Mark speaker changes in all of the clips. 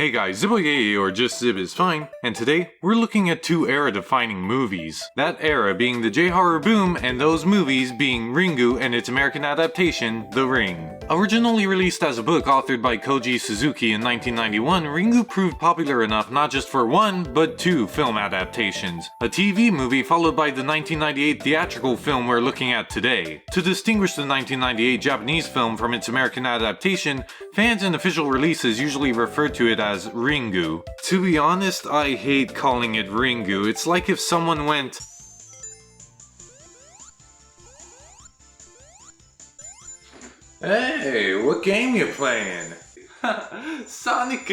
Speaker 1: Hey guys, Zibboyeye or just Zib is fine, and today we're looking at two era-defining movies. That era being the J-horror boom, and those movies being Ringu and its American adaptation, The Ring. Originally released as a book authored by Koji Suzuki in 1991, Ringu proved popular enough not just for one, but two film adaptations. A TV movie followed by the 1998 theatrical film we're looking at today. To distinguish the 1998 Japanese film from its American adaptation, fans and official releases usually refer to it as Ringu. To be honest, I hate calling it Ringu. It's like if someone went, "Hey, what game you playing?" Sonic!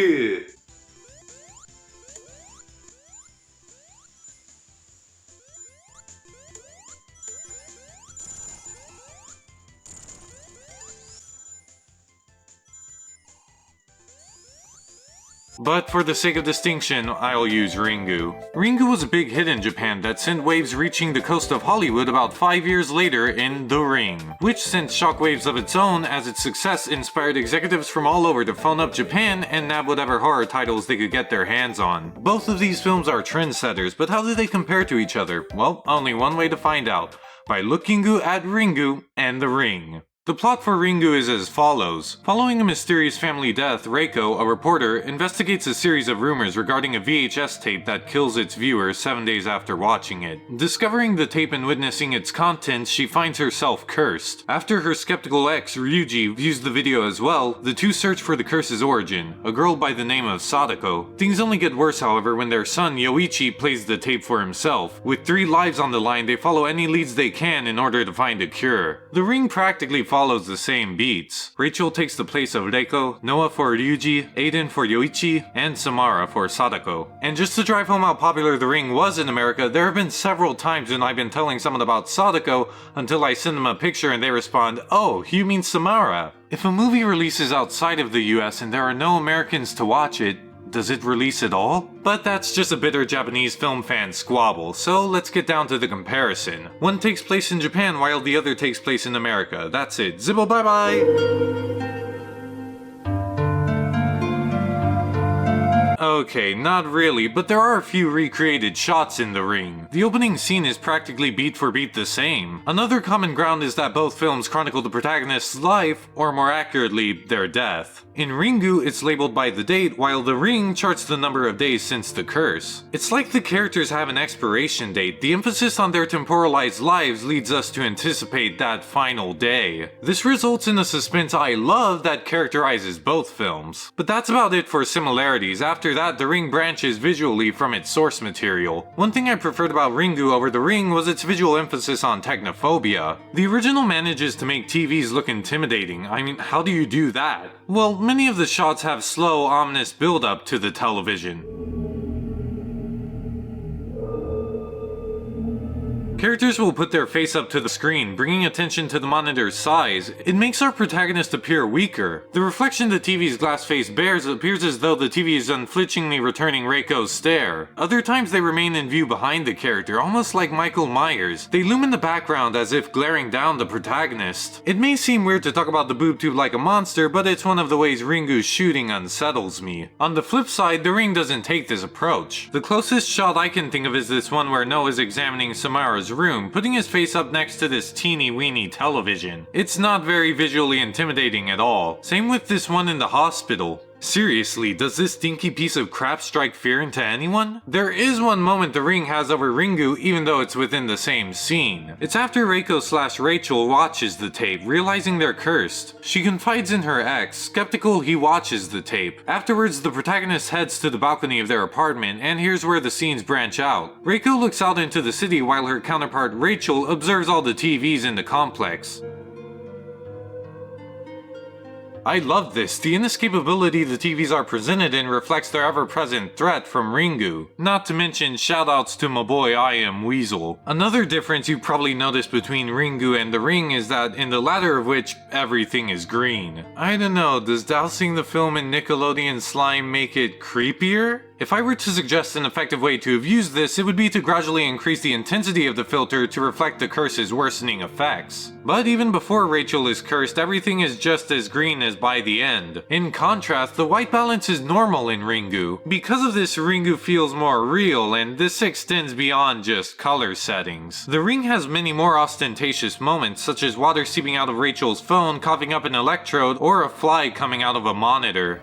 Speaker 1: But for the sake of distinction, I'll use Ringu. Ringu was a big hit in Japan that sent waves reaching the coast of Hollywood about 5 years later in The Ring, which sent shockwaves of its own as its success inspired executives from all over to phone up Japan and nab whatever horror titles they could get their hands on. Both of these films are trendsetters, but how do they compare to each other? Well, only one way to find out, by looking at Ringu and The Ring. The plot for Ringu is as follows. Following a mysterious family death, Reiko, a reporter, investigates a series of rumors regarding a VHS tape that kills its viewer 7 days after watching it. Discovering the tape and witnessing its contents, she finds herself cursed. After her skeptical ex, Ryuji, views the video as well, the two search for the curse's origin, a girl by the name of Sadako. Things only get worse, however, when their son, Yoichi, plays the tape for himself. With 3 lives on the line, they follow any leads they can in order to find a cure. The Ring practically follows the same beats. Rachel takes the place of Reiko, Noah for Ryuji, Aiden for Yoichi, and Samara for Sadako. And just to drive home how popular The Ring was in America, there have been several times when I've been telling someone about Sadako until I send them a picture and they respond, "Oh, you mean Samara?" If a movie releases outside of the US and there are no Americans to watch it, does it release at all? But that's just a bitter Japanese film fan squabble, so let's get down to the comparison. One takes place in Japan while the other takes place in America. That's it. Zibbo, bye bye! Okay, not really, but there are a few recreated shots in The Ring. The opening scene is practically beat for beat the same. Another common ground is that both films chronicle the protagonist's life, or more accurately, their death. In Ringu, it's labeled by the date, while The Ring charts the number of days since the curse. It's like the characters have an expiration date. The emphasis on their temporalized lives leads us to anticipate that final day. This results in a suspense I love that characterizes both films. But that's about it for similarities. After that, The Ring branches visually from its source material. One thing I preferred about Ringu over The Ring was its visual emphasis on technophobia. The original manages to make TVs look intimidating. I mean, how do you do that? Well, many of the shots have slow, ominous build-up to the television. Characters will put their face up to the screen, bringing attention to the monitor's size. It makes our protagonist appear weaker. The reflection the TV's glass face bears appears as though the TV is unflinchingly returning Reiko's stare. Other times they remain in view behind the character, almost like Michael Myers. They loom in the background as if glaring down the protagonist. It may seem weird to talk about the boob tube like a monster, but it's one of the ways Ringu's shooting unsettles me. On the flip side, The Ring doesn't take this approach. The closest shot I can think of is this one where Noah is examining Samara's room, putting his face up next to this teeny-weeny television. It's not very visually intimidating at all. Same with this one in the hospital. Seriously, does this dinky piece of crap strike fear into anyone? There is one moment The Ring has over Ringu, even though it's within the same scene. It's after Reiko/Rachel watches the tape, realizing they're cursed. She confides in her ex. Skeptical, he watches the tape. Afterwards, the protagonist heads to the balcony of their apartment, and here's where the scenes branch out. Reiko looks out into the city while her counterpart Rachel observes all the TVs in the complex. I love this. The inescapability the TVs are presented in reflects their ever-present threat from Ringu. Not to mention shoutouts to my boy I Am Weasel. Another difference you probably noticed between Ringu and The Ring is that in the latter of which, everything is green. I don't know, does dousing the film in Nickelodeon slime make it creepier? If I were to suggest an effective way to have used this, it would be to gradually increase the intensity of the filter to reflect the curse's worsening effects. But even before Rachel is cursed, everything is just as green as by the end. In contrast, the white balance is normal in Ringu. Because of this, Ringu feels more real, and this extends beyond just color settings. The ring has many more ostentatious moments, such as water seeping out of Rachel's phone, coughing up an electrode, or a fly coming out of a monitor.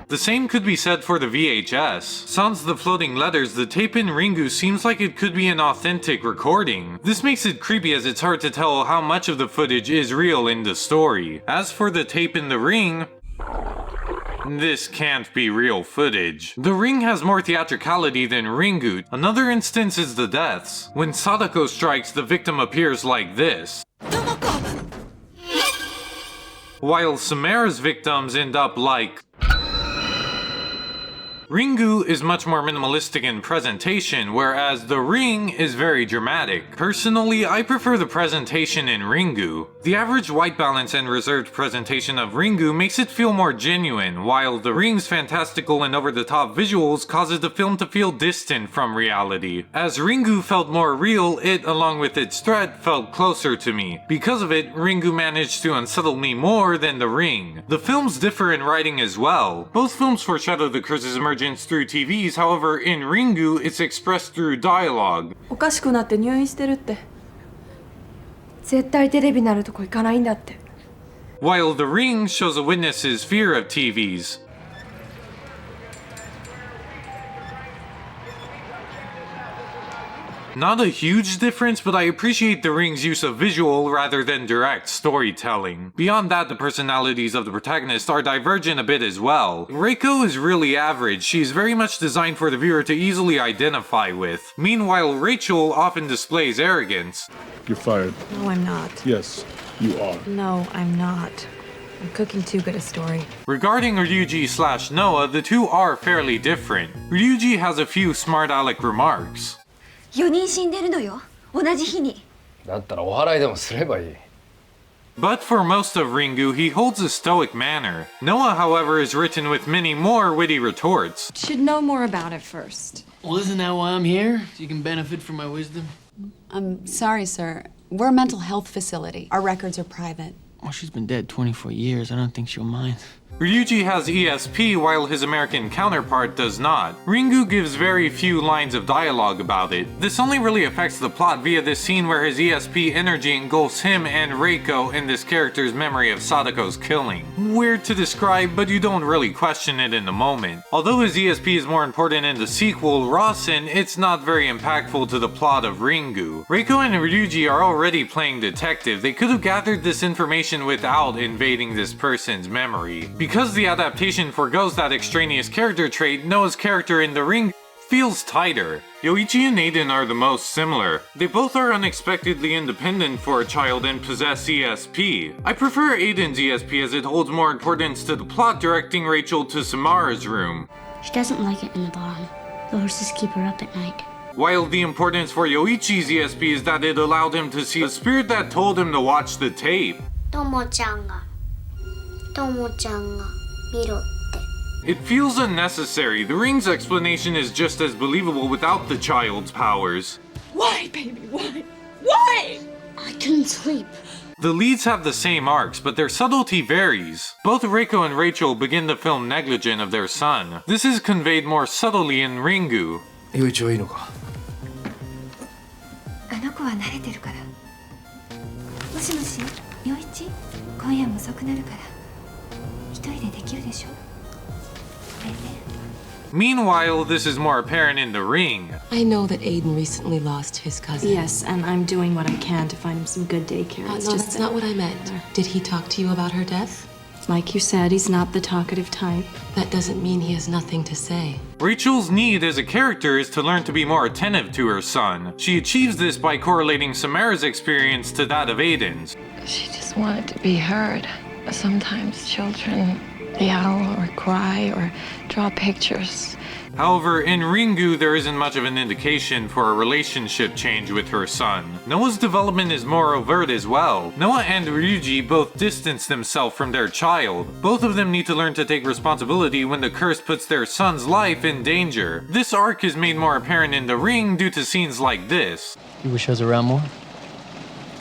Speaker 1: The same could be said for the VHS. Sans the floating letters, the tape in Ringu seems like it could be an authentic recording. This makes it creepy as it's hard to tell how much of the footage is real in the story. As for the tape in the ring, this can't be real footage. The ring has more theatricality than Ringu. Another instance is the deaths. When Sadako strikes, the victim appears like this, while Samara's victims end up like... Ringu is much more minimalistic in presentation, whereas the ring is very dramatic. Personally, I prefer the presentation in Ringu. The average white balance and reserved presentation of Ringu makes it feel more genuine, while the ring's fantastical and over-the-top visuals causes the film to feel distant from reality. As Ringu felt more real, it, along with its threat, felt closer to me. Because of it, Ringu managed to unsettle me more than the ring. The films differ in writing as well. Both films foreshadow the curse's emergence through TVs, however, in Ringu, it's expressed through dialogue.
Speaker 2: おかしくなって入院してるって。絶対テレビになるとこ行かないんだって。
Speaker 1: While The Ring shows a witness's fear of TVs. Not a huge difference, but I appreciate The Ring's use of visual rather than direct storytelling. Beyond that, the personalities of the protagonist are divergent a bit as well. Reiko is really average, she's very much designed for the viewer to easily identify with. Meanwhile, Rachel often displays arrogance.
Speaker 3: You're fired.
Speaker 4: No, I'm not.
Speaker 3: Yes, you are.
Speaker 4: No, I'm not. I'm cooking too good a story.
Speaker 1: Regarding Ryuji/Noah, the two are fairly different. Ryuji has a few smart aleck remarks.
Speaker 5: 4人死んでるのよ、同じ日に。
Speaker 6: だったらお祓いでもすればいい。
Speaker 1: But for most of Ringu, he holds a stoic manner. Noah, however, is written with many more witty retorts.
Speaker 4: Should know more about it first.
Speaker 7: Well, isn't that why I'm here? So you can benefit from my wisdom?
Speaker 4: I'm sorry, sir. We're a mental health facility. Our records are private.
Speaker 7: Well, she's been dead 24 years. I don't think she'll mind.
Speaker 1: Ryuji has ESP while his American counterpart does not. Ringu gives very few lines of dialogue about it. This only really affects the plot via this scene where his ESP energy engulfs him and Reiko in this character's memory of Sadako's killing. Weird to describe, but you don't really question it in the moment. Although his ESP is more important in the sequel, Rasen, it's not very impactful to the plot of Ringu. Reiko and Ryuji are already playing detective. They could have gathered this information without invading this person's memory. Because the adaptation forgoes that extraneous character trait, Noah's character in The Ring feels tighter. Yoichi and Aiden are the most similar. They both are unexpectedly independent for a child and possess ESP. I prefer Aiden's ESP as it holds more importance to the plot, directing Rachel to Samara's room.
Speaker 8: She doesn't like it in the bottom. The horses keep her up at night.
Speaker 1: While the importance for Yoichi's ESP is that it allowed him to see a spirit that told him to watch the tape.
Speaker 8: ともちゃんが見ろって。
Speaker 1: It feels unnecessary. The Ring's explanation is just as believable without the child's powers.
Speaker 4: Why, baby? Why? Why?
Speaker 8: I couldn't sleep.
Speaker 1: The leads have the same arcs, but their subtlety varies. Both Reiko and Rachel begin the film negligent of their son. This is conveyed more subtly in Ringu.
Speaker 6: 陽一はいいのか？
Speaker 5: あの子は慣れてるから。もしもし、陽一、今夜も遅くなるから。一人でできるでしょ。ごめんね。
Speaker 1: Meanwhile, this is more apparent in The Ring.
Speaker 9: I know that Aiden recently lost his cousin.
Speaker 4: Yes, and I'm doing what I can to find him some good daycare.
Speaker 9: No, that's not what I meant. Did he talk to you about her death?
Speaker 4: Like you said, he's not the talkative type.
Speaker 9: That doesn't mean he has nothing to say.
Speaker 1: Rachel's need as a character is to learn to be more attentive to her son. She achieves this by correlating Samara's experience to that of Aiden's.
Speaker 2: She just wanted to be heard.
Speaker 10: Sometimes children yell or cry or draw pictures.
Speaker 1: However, in Ringu, there isn't much of an indication for a relationship change with her son. Noah's development is more overt as well. Noah and Ryuji both distance themselves from their child. Both of them need to learn to take responsibility when the curse puts their son's life in danger. This arc is made more apparent in The Ring due to scenes like this.
Speaker 7: You wish I was around more?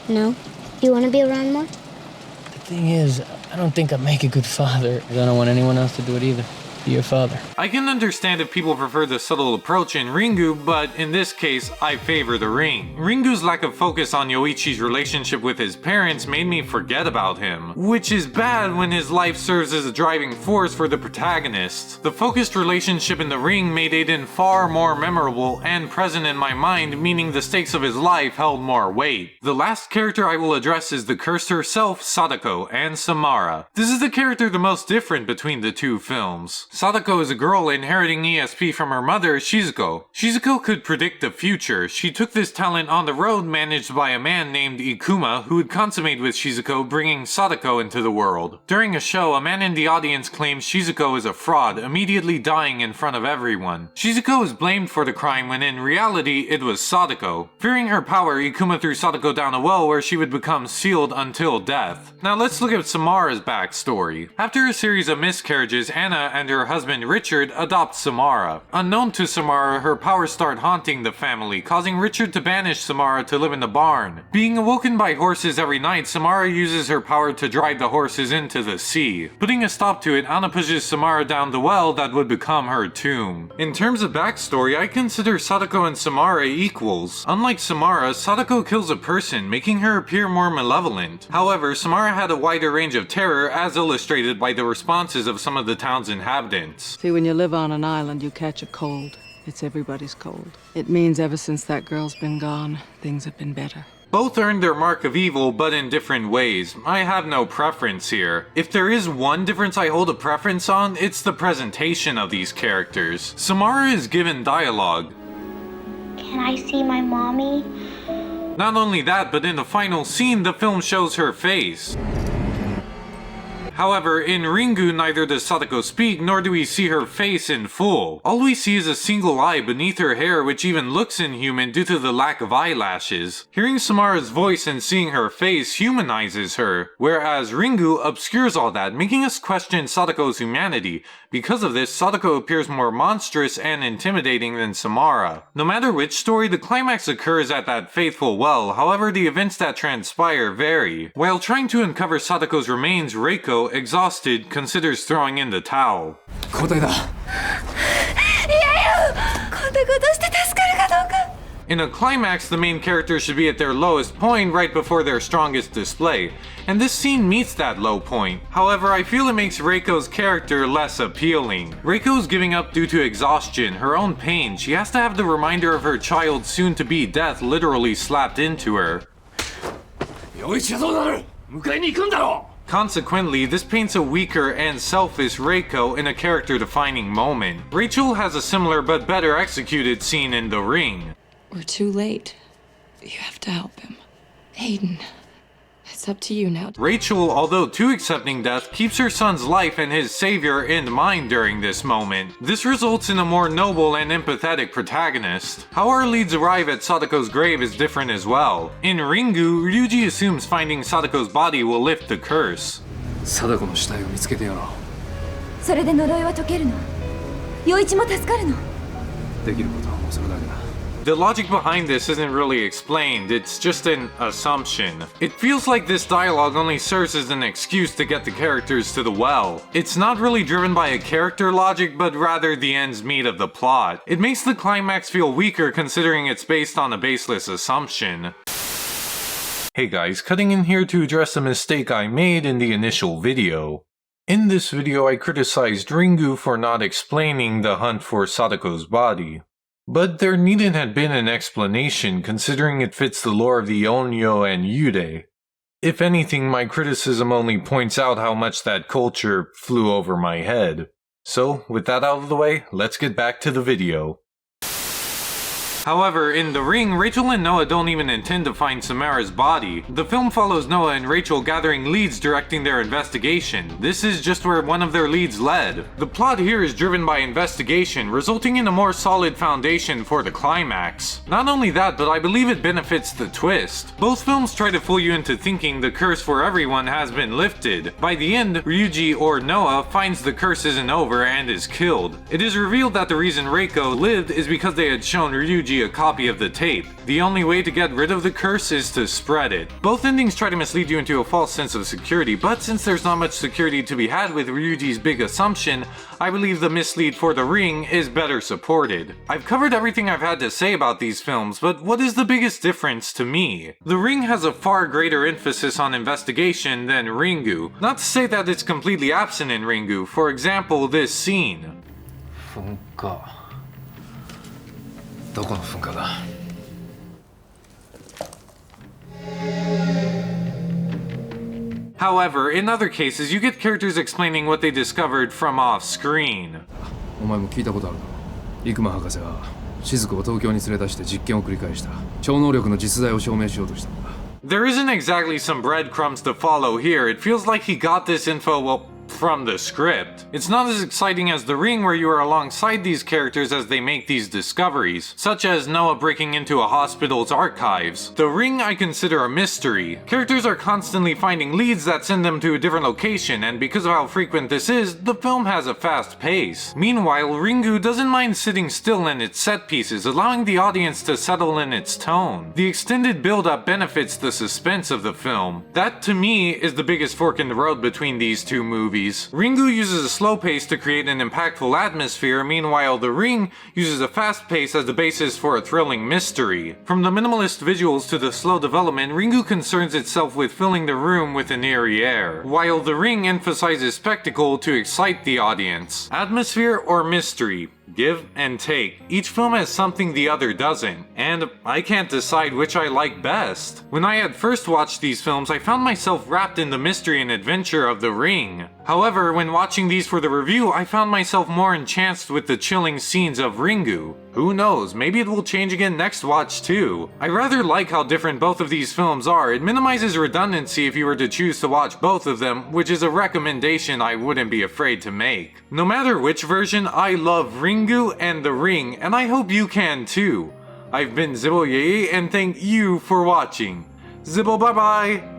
Speaker 8: No. You want to be around more?
Speaker 7: The thing is, I don't think I'd make a good father. I don't want anyone else to do it either. Be your father.
Speaker 1: I can understand if people prefer the subtle approach in Ringu, but in this case, I favor The Ring. Ringu's lack of focus on Yoichi's relationship with his parents made me forget about him, which is bad when his life serves as a driving force for the protagonist. The focused relationship in The Ring made Aiden far more memorable and present in my mind, meaning the stakes of his life held more weight. The last character I will address is the cursed herself, Sadako, and Samara. This is the character the most different between the two films. Sadako is a girl inheriting ESP from her mother, Shizuko. Shizuko could predict the future. She took this talent on the road managed by a man named Ikuma who would consummate with Shizuko, bringing Sadako into the world. During a show, a man in the audience claims Shizuko is a fraud, immediately dying in front of everyone. Shizuko is blamed for the crime when in reality it was Sadako. Fearing her power, Ikuma threw Sadako down a well where she would become sealed until death. Now let's look at Samara's backstory. After a series of miscarriages, Anna and her husband Richard adopt Samara. Unknown to Samara, her powers start haunting the family, causing Richard to banish Samara to live in the barn. Being awoken by horses every night, Samara uses her power to drive the horses into the sea. Putting a stop to it, Anna pushes Samara down the well that would become her tomb. In terms of backstory, I consider Sadako and Samara equals. Unlike Samara, Sadako kills a person, making her appear more malevolent. However, Samara had a wider range of terror, as illustrated by the responses of some of the town's inhabitants.
Speaker 10: See, when you live on an island, you catch a cold. It's everybody's cold. It means ever since that girl's been gone, things have been better.
Speaker 1: Both earned their mark of evil, but in different ways. I have no preference here. If there is one difference I hold a preference on, it's the presentation of these characters. Samara is given dialogue.
Speaker 8: Can I see my mommy?
Speaker 1: Not only that, but in the final scene, the film shows her face. However, in Ringu, neither does Sadako speak, nor do we see her face in full. All we see is a single eye beneath her hair, which even looks inhuman due to the lack of eyelashes. Hearing Samara's voice and seeing her face humanizes her, whereas Ringu obscures all that, making us question Sadako's humanity. Because of this, Sadako appears more monstrous and intimidating than Samara. No matter which story, the climax occurs at that faithful well, however the events that transpire vary. While trying to uncover Sadako's remains, Reiko, exhausted, considers throwing in the towel. In a climax, the main characters should be at their lowest point right before their strongest display, and this scene meets that low point. However, I feel it makes Reiko's character less appealing. Reiko's giving up due to exhaustion, her own pain. She has to have the reminder of her child's soon-to-be death literally slapped into her. Consequently, this paints a weaker and selfish Reiko in a character-defining moment. Rachel has a similar but better executed scene in The Ring.
Speaker 10: We're too late. You have to help him. Aiden, it's up to you now.
Speaker 1: Rachel, although too accepting death, keeps her son's life and his savior in mind during this moment. This results in a more noble and empathetic protagonist. How our leads arrive at Sadako's grave is different as well. In Ringu, Ryuji assumes finding Sadako's body will lift the curse.
Speaker 6: 貞子の死体を見つけてやろう。
Speaker 5: それで呪いは解けるの？陽一も助かるの？
Speaker 6: できることはもうそれだけだ。
Speaker 1: The logic behind this isn't really explained, it's just an assumption. It feels like this dialogue only serves as an excuse to get the characters to the well. It's not really driven by a character logic, but rather the ends meet of the plot. It makes the climax feel weaker considering it's based on a baseless assumption. Hey guys, cutting in here to address a mistake I made in the initial video. In this video I criticized Ringu for not explaining the hunt for Sadako's body. But there needn't have been an explanation considering it fits the lore of the Onyo and Yude. If anything, my criticism only points out how much that culture flew over my head. So, with that out of the way, let's get back to the video. However, in The Ring, Rachel and Noah don't even intend to find Samara's body. The film follows Noah and Rachel gathering leads directing their investigation. This is just where one of their leads led. The plot here is driven by investigation, resulting in a more solid foundation for the climax. Not only that, but I believe it benefits the twist. Both films try to fool you into thinking the curse for everyone has been lifted. By the end, Ryuji or Noah finds the curse isn't over and is killed. It is revealed that the reason Reiko lived is because they had shown Ryuji a copy of the tape. The only way to get rid of the curse is to spread it. Both endings try to mislead you into a false sense of security, but since there's not much security to be had with Ryuji's big assumption, I believe the mislead for The Ring is better supported. I've covered everything I've had to say about these films, but what is the biggest difference to me? The Ring has a far greater emphasis on investigation than Ringu. Not to say that it's completely absent in Ringu. For example, this scene.
Speaker 6: 噴火。どこの噴火だ？
Speaker 1: However, in other cases, you get characters explaining what they discovered from off-screen.
Speaker 6: お前も聞いたことあるだろ。生間博士は雫を東京に連れ出して実験を繰り返した。超能力の実在を証明しようとしたんだ。
Speaker 1: There isn't exactly some breadcrumbs to follow here. It feels like he got this info, well, from the script. It's not as exciting as The Ring, where you are alongside these characters as they make these discoveries, such as Noah breaking into a hospital's archives. The Ring I consider a mystery. Characters are constantly finding leads that send them to a different location, and because of how frequent this is, the film has a fast pace. Meanwhile, Ringu doesn't mind sitting still in its set pieces, allowing the audience to settle in its tone. The extended build-up benefits the suspense of the film. That, to me, is the biggest fork in the road between these two movies. Ringu uses a slow pace to create an impactful atmosphere, meanwhile The Ring uses a fast pace as the basis for a thrilling mystery. From the minimalist visuals to the slow development, Ringu concerns itself with filling the room with an eerie air, while The Ring emphasizes spectacle to excite the audience. Atmosphere or mystery? Give and take. Each film has something the other doesn't, and I can't decide which I like best. When I had first watched these films, I found myself wrapped in the mystery and adventure of The Ring. However, when watching these for the review, I found myself more entranced with the chilling scenes of Ringu. Who knows, maybe it will change again next watch too. I rather like how different both of these films are. It minimizes redundancy if you were to choose to watch both of them, which is a recommendation I wouldn't be afraid to make. No matter which version, I love Ringu and The Ring, and I hope you can too. I've been Zibboyeye, and thank you for watching. Zibbo, bye bye!